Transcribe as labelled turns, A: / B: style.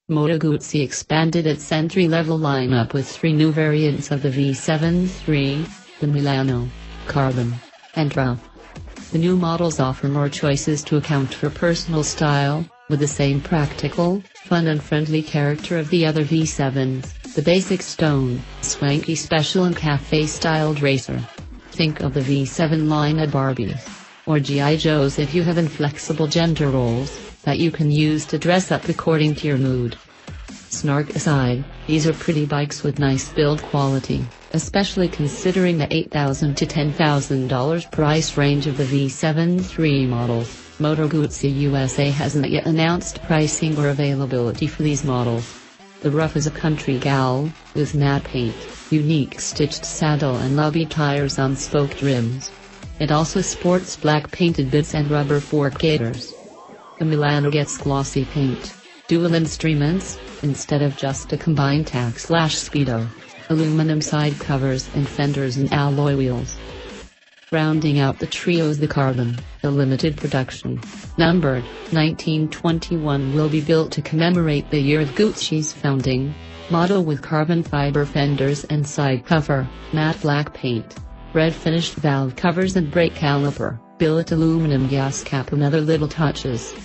A: Moto Guzzi expanded its entry-level lineup with 3 new variants of the V73, the Milano, Carbon, and Rough. The new models offer more choices to account for personal style, with the same practical, fun and friendly character of the other V7s, the basic stone, swanky special and café-styled racer. Think of the V7 line as Barbies, or G.I. Joes if you have inflexible gender roles, that you can use to dress up according to your mood. Snark aside, these are pretty bikes with nice build quality, especially considering the $8,000 to $10,000 price range of the V73 models. Moto Guzzi USA hasn't yet announced pricing or availability for these models. The Rough is a country gal, with matte paint, unique stitched saddle and lubby tires on spoked rims. It also sports black painted bits and rubber fork gaiters. The Milano gets glossy paint, dual instruments, instead of just a combined tack/speedo, aluminum side covers and fenders and alloy wheels. Rounding out the trio is the Carbon, a limited production, numbered 1921, will be built to commemorate the year of Guzzi's founding. Model with carbon fiber fenders and side cover, matte black paint, red finished valve covers and brake caliper, billet aluminum gas cap and other little touches.